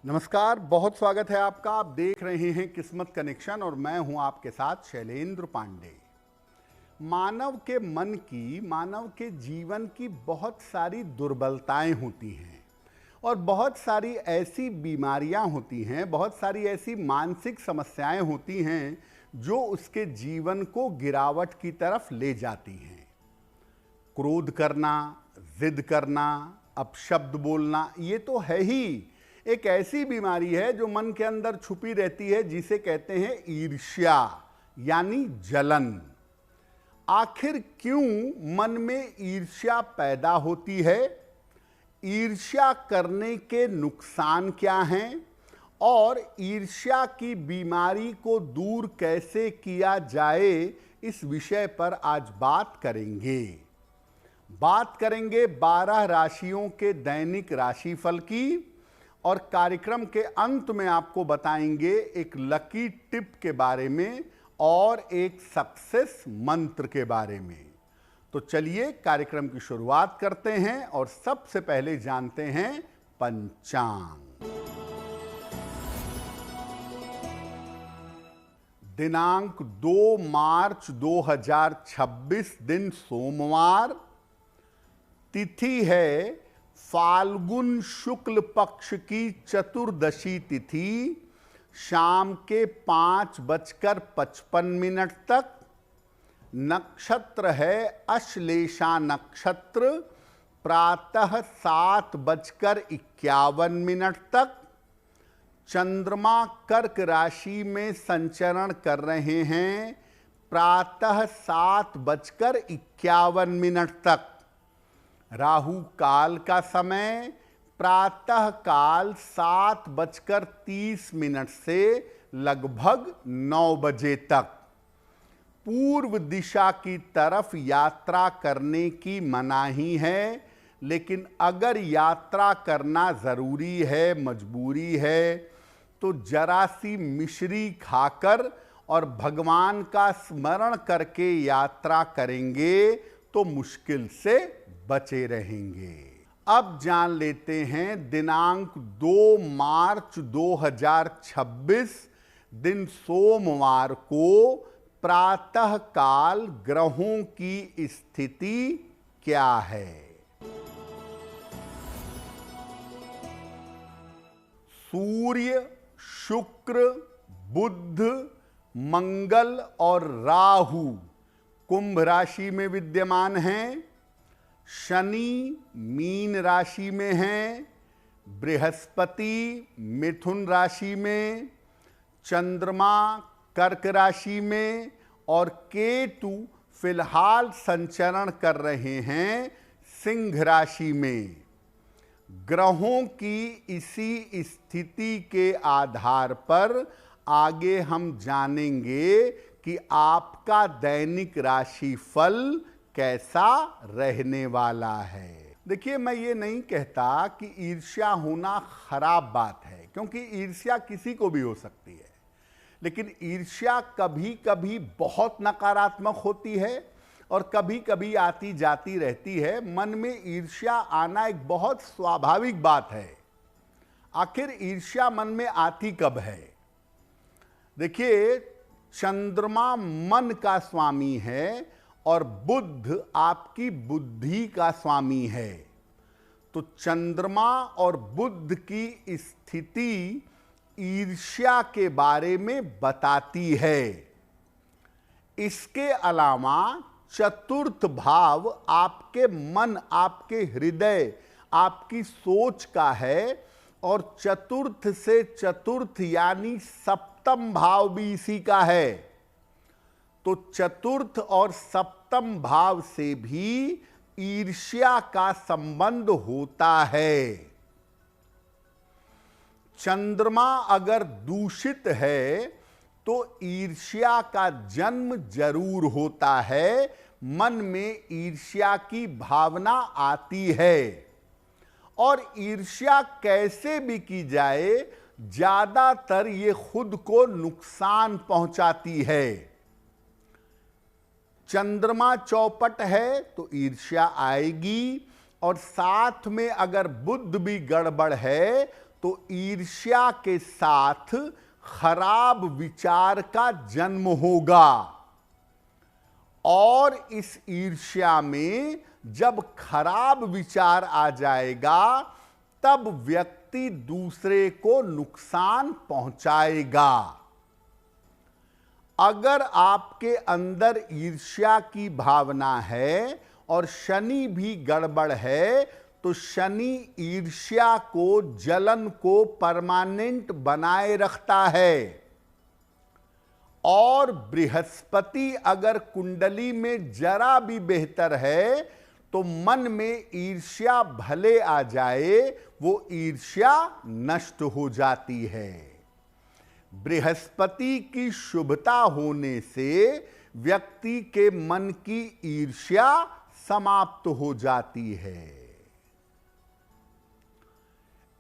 नमस्कार, बहुत स्वागत है आपका। आप देख रहे हैं किस्मत कनेक्शन और मैं हूं आपके साथ शैलेंद्र पांडे। मानव के मन की, मानव के जीवन की बहुत सारी दुर्बलताएं होती हैं और बहुत सारी ऐसी बीमारियां होती हैं, बहुत सारी ऐसी मानसिक समस्याएं होती हैं जो उसके जीवन को गिरावट की तरफ ले जाती हैं। क्रोध करना, जिद करना, अपशब्द बोलना, ये तो है ही एक ऐसी बीमारी है जो मन के अंदर छुपी रहती है, जिसे कहते हैं ईर्ष्या यानी जलन। आखिर क्यों मन में ईर्ष्या पैदा होती है? ईर्ष्या करने के नुकसान क्या हैं और ईर्ष्या की बीमारी को दूर कैसे किया जाए, इस विषय पर आज बात करेंगे। 12 राशियों के दैनिक राशिफल की और कार्यक्रम के अंत में आपको बताएंगे एक लकी टिप के बारे में और एक सक्सेस मंत्र के बारे में। तो चलिए कार्यक्रम की शुरुआत करते हैं और सबसे पहले जानते हैं पंचांग। दिनांक 2 मार्च 2026, दिन सोमवार, तिथि है फाल्गुन शुक्ल पक्ष की चतुर्दशी तिथि, शाम के 5:55 तक। नक्षत्र है अश्लेषा नक्षत्र, प्रातः 7:51 तक। चंद्रमा कर्क राशि में संचरण कर रहे हैं, प्रातः 7:51 तक। राहु काल का समय प्रातः काल 7:30 से लगभग 9 बजे तक। पूर्व दिशा की तरफ यात्रा करने की मनाही है, लेकिन अगर यात्रा करना जरूरी है, मजबूरी है, तो जरा सी मिश्री खाकर और भगवान का स्मरण करके यात्रा करेंगे तो मुश्किल से बचे रहेंगे। अब जान लेते हैं दिनांक 2 मार्च 2026, दिन सोमवार को प्रातः काल ग्रहों की स्थिति क्या है। सूर्य, शुक्र, बुध, मंगल और राहु कुंभ राशि में विद्यमान हैं। शनि मीन राशि में हैं, बृहस्पति मिथुन राशि में, चंद्रमा कर्क राशि में और केतु फिलहाल संचरण कर रहे हैं सिंह राशि में। ग्रहों की इसी स्थिति के आधार पर आगे हम जानेंगे कि आपका दैनिक राशिफल कैसा रहने वाला है। देखिए, मैं ये नहीं कहता कि ईर्ष्या होना खराब बात है, क्योंकि ईर्ष्या किसी को भी हो सकती है, लेकिन ईर्ष्या कभी कभी बहुत नकारात्मक होती है और कभी कभी आती जाती रहती है। मन में ईर्ष्या आना एक बहुत स्वाभाविक बात है। आखिर ईर्ष्या मन में आती कब है? देखिए, चंद्रमा मन का स्वामी है और बुध आपकी बुद्धि का स्वामी है। तो चंद्रमा और बुध की स्थिति ईर्ष्या के बारे में बताती है। इसके अलावा चतुर्थ भाव आपके मन, आपके हृदय, आपकी सोच का है और चतुर्थ से चतुर्थ यानी सप्तम भाव भी इसी का है। तो चतुर्थ और सप्तम भाव से भी ईर्ष्या का संबंध होता है। चंद्रमा अगर दूषित है तो ईर्ष्या का जन्म जरूर होता है, मन में ईर्ष्या की भावना आती है। और ईर्ष्या कैसे भी की जाए, ज्यादातर ये खुद को नुकसान पहुंचाती है। चंद्रमा चौपट है तो ईर्ष्या आएगी, और साथ में अगर बुध भी गड़बड़ है तो ईर्ष्या के साथ खराब विचार का जन्म होगा, और इस ईर्ष्या में जब खराब विचार आ जाएगा तब व्यक्ति दूसरे को नुकसान पहुंचाएगा। अगर आपके अंदर ईर्ष्या की भावना है और शनि भी गड़बड़ है, तो शनि ईर्ष्या को, जलन को परमानेंट बनाए रखता है। और बृहस्पति अगर कुंडली में जरा भी बेहतर है तो मन में ईर्ष्या भले आ जाए, वो ईर्ष्या नष्ट हो जाती है। बृहस्पति की शुभता होने से व्यक्ति के मन की ईर्ष्या समाप्त हो जाती है।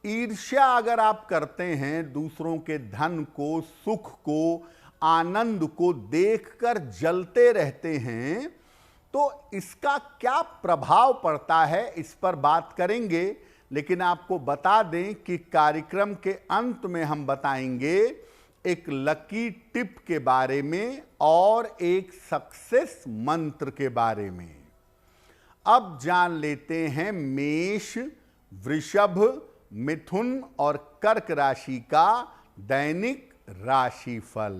ईर्ष्या अगर आप करते हैं, दूसरों के धन को, सुख को, आनंद को देखकर जलते रहते हैं, तो इसका क्या प्रभाव पड़ता है, इस पर बात करेंगे। लेकिन आपको बता दें कि कार्यक्रम के अंत में हम बताएंगे एक लकी टिप के बारे में और एक सक्सेस मंत्र के बारे में। अब जान लेते हैं मेष, वृषभ, मिथुन और कर्क राशि का दैनिक राशिफल।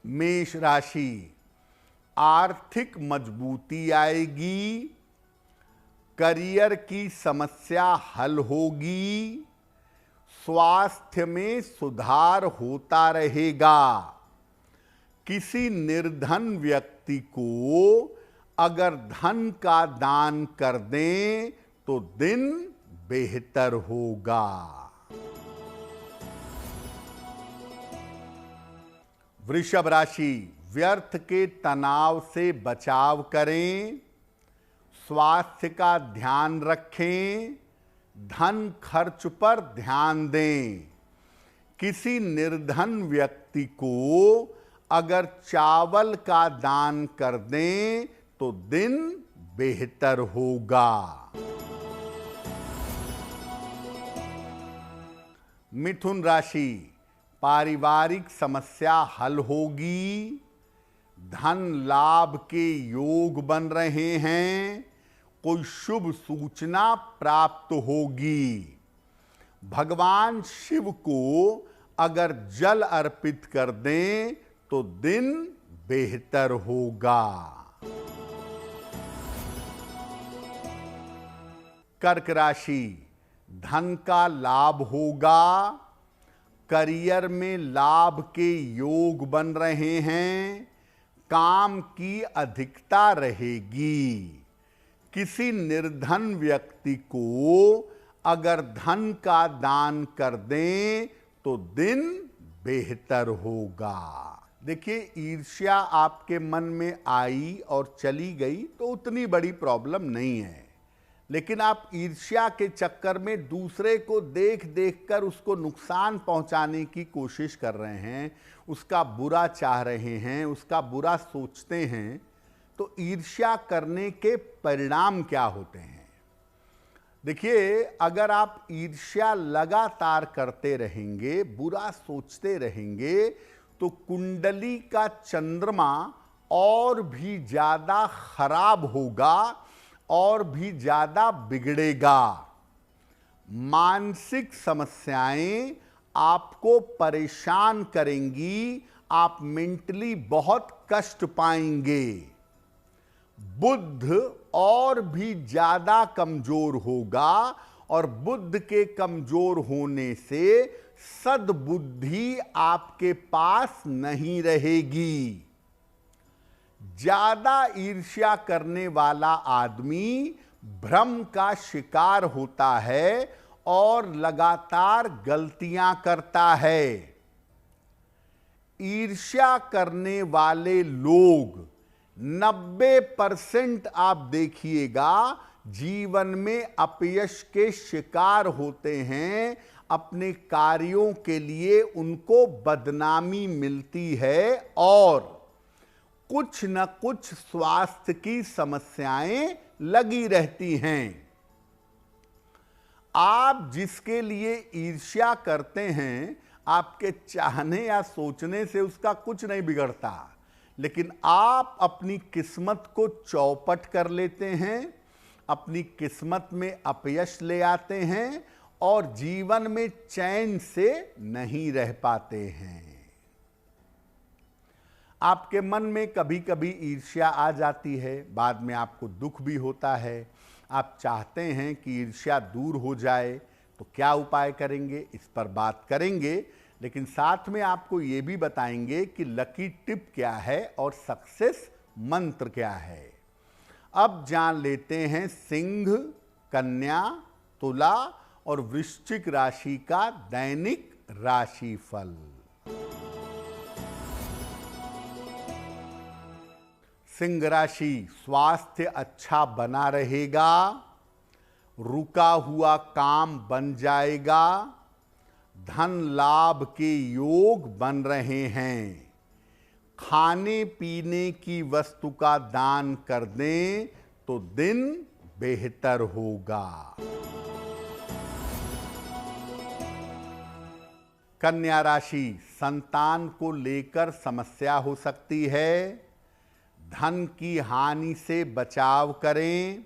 मेष राशि, आर्थिक मजबूती आएगी, करियर की समस्या हल होगी, स्वास्थ्य में सुधार होता रहेगा। किसी निर्धन व्यक्ति को अगर धन का दान कर दें तो दिन बेहतर होगा। वृषभ राशि, व्यर्थ के तनाव से बचाव करें, स्वास्थ्य का ध्यान रखें, धन खर्च पर ध्यान दें। किसी निर्धन व्यक्ति को अगर चावल का दान कर दें तो दिन बेहतर होगा। मिथुन राशि, पारिवारिक समस्या हल होगी, धन लाभ के योग बन रहे हैं, कोई शुभ सूचना प्राप्त होगी। भगवान शिव को अगर जल अर्पित कर दें तो दिन बेहतर होगा। कर्क राशि, धन का लाभ होगा, करियर में लाभ के योग बन रहे हैं, काम की अधिकता रहेगी। किसी निर्धन व्यक्ति को अगर धन का दान कर दें तो दिन बेहतर होगा। देखिए, ईर्ष्या आपके मन में आई और चली गई तो उतनी बड़ी प्रॉब्लम नहीं है, लेकिन आप ईर्ष्या के चक्कर में दूसरे को देख देख कर उसको नुकसान पहुंचाने की कोशिश कर रहे हैं, उसका बुरा चाह रहे हैं, उसका बुरा सोचते हैं, तो ईर्ष्या करने के परिणाम क्या होते हैं? देखिए, अगर आप ईर्ष्या लगातार करते रहेंगे, बुरा सोचते रहेंगे, तो कुंडली का चंद्रमा और भी ज्यादा खराब होगा और भी ज्यादा बिगड़ेगा। मानसिक समस्याएं आपको परेशान करेंगी, आप मेंटली बहुत कष्ट पाएंगे। बुद्ध और भी ज्यादा कमजोर होगा और बुद्ध के कमजोर होने से सद्बुद्धि आपके पास नहीं रहेगी। ज्यादा ईर्ष्या करने वाला आदमी भ्रम का शिकार होता है और लगातार गलतियां करता है। ईर्ष्या करने वाले लोग 90% आप देखिएगा जीवन में अपयश के शिकार होते हैं। अपने कार्यों के लिए उनको बदनामी मिलती है और कुछ न कुछ स्वास्थ्य की समस्याएं लगी रहती हैं। आप जिसके लिए ईर्ष्या करते हैं, आपके चाहने या सोचने से उसका कुछ नहीं बिगड़ता, लेकिन आप अपनी किस्मत को चौपट कर लेते हैं, अपनी किस्मत में अपयश ले आते हैं और जीवन में चैन से नहीं रह पाते हैं। आपके मन में कभी कभी ईर्ष्या आ जाती है, बाद में आपको दुख भी होता है। आप चाहते हैं कि ईर्ष्या दूर हो जाए, तो क्या उपाय करेंगे, इस पर बात करेंगे, लेकिन साथ में आपको ये भी बताएंगे कि लकी टिप क्या है और सक्सेस मंत्र क्या है। अब जान लेते हैं सिंह, कन्या, तुला और वृश्चिक राशि का दैनिक राशिफल। सिंह राशि, स्वास्थ्य अच्छा बना रहेगा, रुका हुआ काम बन जाएगा, धन लाभ के योग बन रहे हैं। खाने पीने की वस्तु का दान कर दें तो दिन बेहतर होगा। कन्या राशि, संतान को लेकर समस्या हो सकती है, धन की हानि से बचाव करें,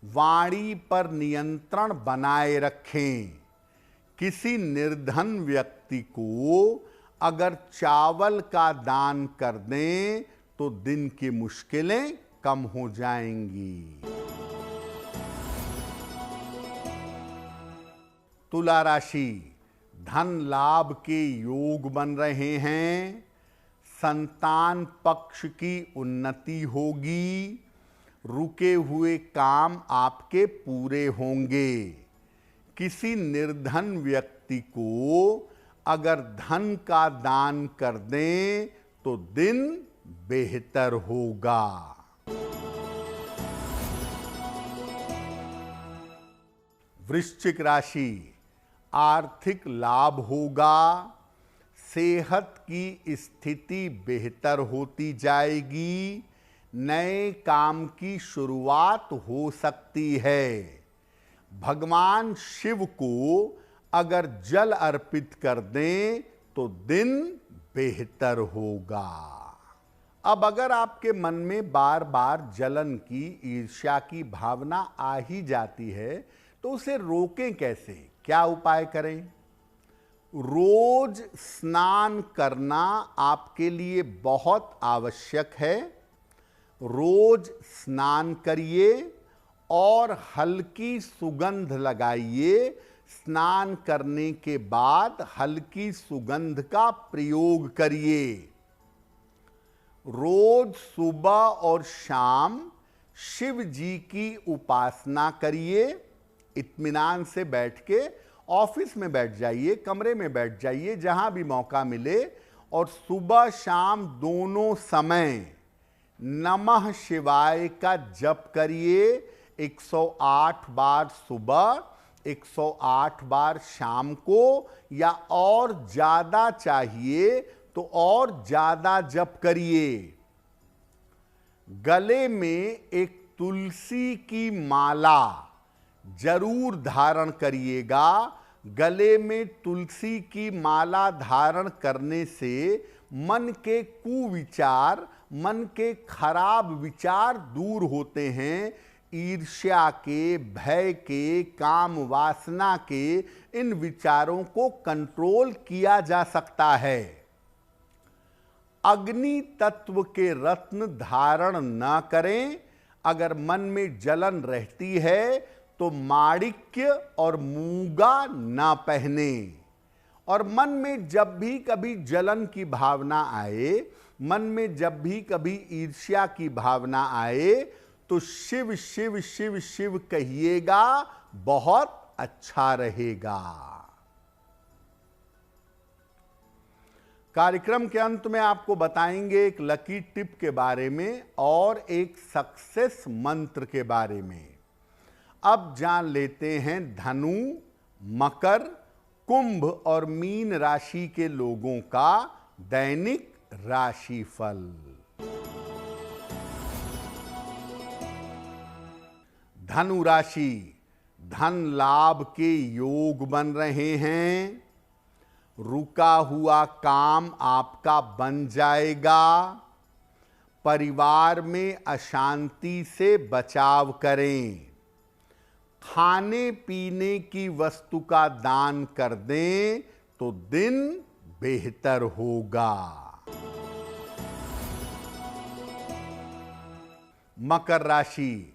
वाणी पर नियंत्रण बनाए रखें। किसी निर्धन व्यक्ति को अगर चावल का दान कर दें तो दिन की मुश्किलें कम हो जाएंगी। तुला राशि, धन लाभ के योग बन रहे हैं, संतान पक्ष की उन्नति होगी, रुके हुए काम आपके पूरे होंगे। किसी निर्धन व्यक्ति को अगर धन का दान कर दें तो दिन बेहतर होगा। वृश्चिक राशि, आर्थिक लाभ होगा, सेहत की स्थिति बेहतर होती जाएगी, नए काम की शुरुआत हो सकती है। भगवान शिव को अगर जल अर्पित कर दें तो दिन बेहतर होगा। अब अगर आपके मन में बार बार जलन की, ईर्ष्या की भावना आ ही जाती है तो उसे रोकें कैसे, क्या उपाय करें? रोज स्नान करना आपके लिए बहुत आवश्यक है। रोज स्नान करिए और हल्की सुगंध लगाइए। स्नान करने के बाद हल्की सुगंध का प्रयोग करिए। रोज सुबह और शाम शिव जी की उपासना करिए। इत्मीनान से बैठ के ऑफिस में बैठ जाइए, कमरे में बैठ जाइए, जहां भी मौका मिले, और सुबह शाम दोनों समय नमः शिवाय का जप करिए। 108 बार सुबह, 108 बार शाम को, या और ज्यादा चाहिए तो और ज्यादा जप करिए। गले में एक तुलसी की माला जरूर धारण करिएगा। गले में तुलसी की माला धारण करने से मन के कुविचार, मन के खराब विचार दूर होते हैं। ईर्ष्या के, भय के, काम वासना के इन विचारों को कंट्रोल किया जा सकता है। अग्नि तत्व के रत्न धारण न करें। अगर मन में जलन रहती है तो माणिक्य और मूंगा ना पहने। और मन में जब भी कभी जलन की भावना आए, मन में जब भी कभी ईर्ष्या की भावना आए, तो शिव शिव शिव शिव कहिएगा, बहुत अच्छा रहेगा। कार्यक्रम के अंत में आपको बताएंगे एक लकी टिप के बारे में और एक सक्सेस मंत्र के बारे में। अब जान लेते हैं धनु, मकर, कुंभ और मीन राशि के लोगों का दैनिक राशिफल। धनु राशि, धन लाभ के योग बन रहे हैं। रुका हुआ काम आपका बन जाएगा। परिवार में अशांति से बचाव करें। खाने पीने की वस्तु का दान कर दें तो दिन बेहतर होगा। मकर राशि,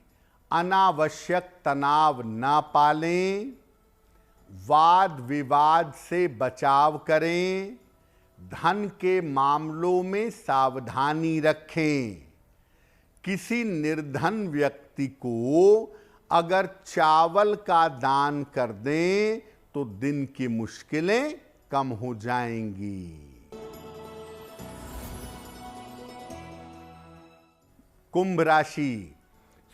अनावश्यक तनाव न पालें। वाद विवाद से बचाव करें। धन के मामलों में सावधानी रखें। किसी निर्धन व्यक्ति को अगर चावल का दान कर दें तो दिन की मुश्किलें कम हो जाएंगी। कुंभ राशि,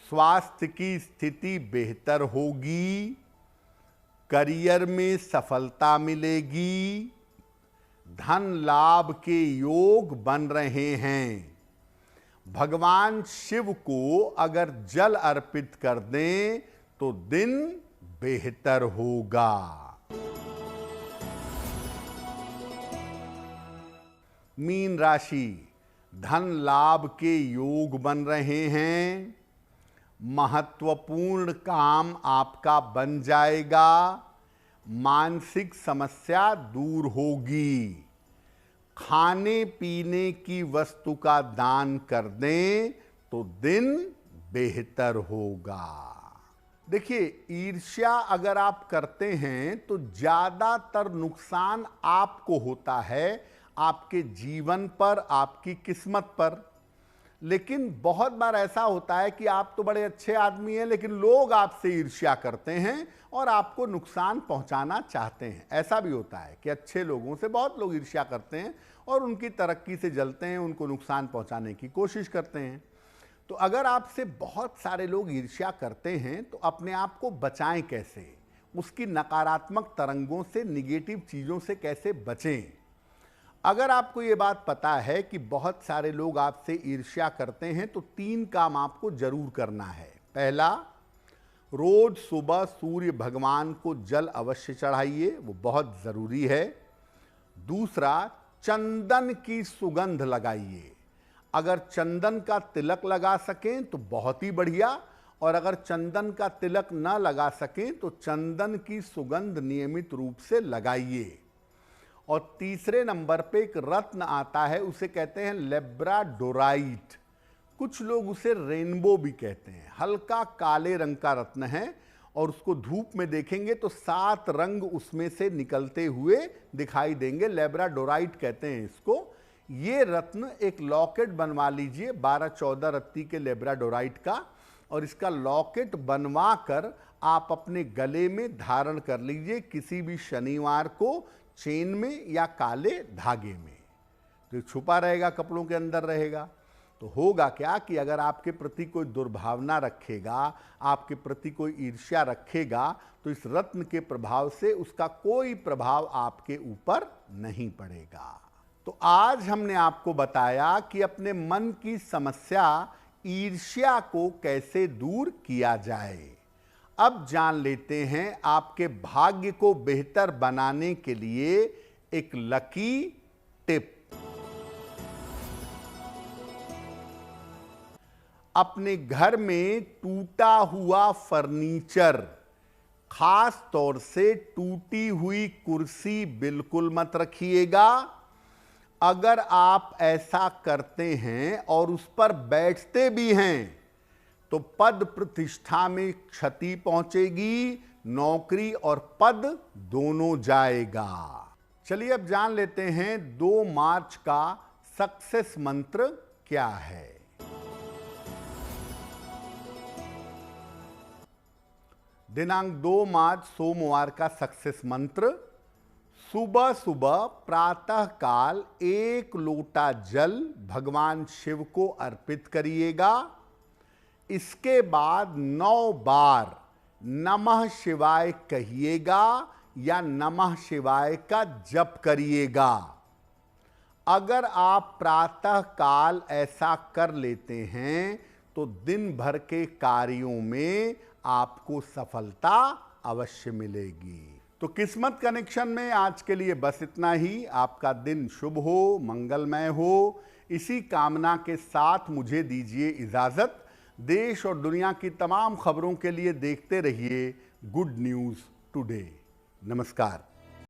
स्वास्थ्य की स्थिति बेहतर होगी। करियर में सफलता मिलेगी। धन लाभ के योग बन रहे हैं। भगवान शिव को अगर जल अर्पित कर दें तो दिन बेहतर होगा। मीन राशि, धन लाभ के योग बन रहे हैं। महत्वपूर्ण काम आपका बन जाएगा। मानसिक समस्या दूर होगी। खाने पीने की वस्तु का दान कर दें तो दिन बेहतर होगा। देखिए, ईर्ष्या अगर आप करते हैं तो ज्यादातर नुकसान आपको होता है, आपके जीवन पर, आपकी किस्मत पर। लेकिन बहुत बार ऐसा होता है कि आप तो बड़े अच्छे आदमी हैं लेकिन लोग आपसे ईर्ष्या करते हैं और आपको नुकसान पहुंचाना चाहते हैं। ऐसा भी होता है कि अच्छे लोगों से बहुत लोग ईर्ष्या करते हैं और उनकी तरक्की से जलते हैं, उनको नुकसान पहुंचाने की कोशिश करते हैं। तो अगर आपसे बहुत सारे लोग ईर्ष्या करते हैं तो अपने आप को बचाएं कैसे, उसकी नकारात्मक तरंगों से, निगेटिव चीज़ों से कैसे बचें। अगर आपको ये बात पता है कि बहुत सारे लोग आपसे ईर्ष्या करते हैं तो 3 काम आपको जरूर करना है। पहला, रोज सुबह सूर्य भगवान को जल अवश्य चढ़ाइए, वो बहुत ज़रूरी है। दूसरा, चंदन की सुगंध लगाइए। अगर चंदन का तिलक लगा सकें तो बहुत ही बढ़िया, और अगर चंदन का तिलक न लगा सकें तो चंदन की सुगंध नियमित रूप से लगाइए। और तीसरे नंबर पे एक रत्न आता है, उसे कहते हैं लेब्राडोराइट। कुछ लोग उसे रेनबो भी कहते हैं। हल्का काले रंग का रत्न है और उसको धूप में देखेंगे तो 7 रंग उसमें से निकलते हुए दिखाई देंगे। लेब्राडोराइट कहते हैं इसको। ये रत्न एक लॉकेट बनवा लीजिए 12-14 रत्ती के लेब्राडोराइट का, और इसका लॉकेट बनवा कर आप अपने गले में धारण कर लीजिए किसी भी शनिवार को, चेन में या काले धागे में। तो छुपा रहेगा, कपड़ों के अंदर रहेगा। तो होगा क्या कि अगर आपके प्रति कोई दुर्भावना रखेगा, आपके प्रति कोई ईर्ष्या रखेगा, तो इस रत्न के प्रभाव से उसका कोई प्रभाव आपके ऊपर नहीं पड़ेगा। तो आज हमने आपको बताया कि अपने मन की समस्या ईर्ष्या को कैसे दूर किया जाए। अब जान लेते हैं आपके भाग्य को बेहतर बनाने के लिए एक लकी टिप। अपने घर में टूटा हुआ फर्नीचर, खास तौर से टूटी हुई कुर्सी बिल्कुल मत रखिएगा। अगर आप ऐसा करते हैं और उस पर बैठते भी हैं तो पद प्रतिष्ठा में क्षति पहुंचेगी, नौकरी और पद दोनों जाएगा। चलिए अब जान लेते हैं 2 मार्च का सक्सेस मंत्र क्या है। दिनांक 2 मार्च सोमवार का सक्सेस मंत्र, सुबह सुबह प्रातः काल 1 लोटा जल भगवान शिव को अर्पित करिएगा। इसके बाद 9 बार नमः शिवाय कहिएगा या नमः शिवाय का जप करिएगा। अगर आप प्रातः काल ऐसा कर लेते हैं तो दिन भर के कार्यों में आपको सफलता अवश्य मिलेगी। तो किस्मत कनेक्शन में आज के लिए बस इतना ही। आपका दिन शुभ हो, मंगलमय हो, इसी कामना के साथ मुझे दीजिए इजाजत। देश और दुनिया की तमाम खबरों के लिए देखते रहिए गुड न्यूज़ टुडे। नमस्कार।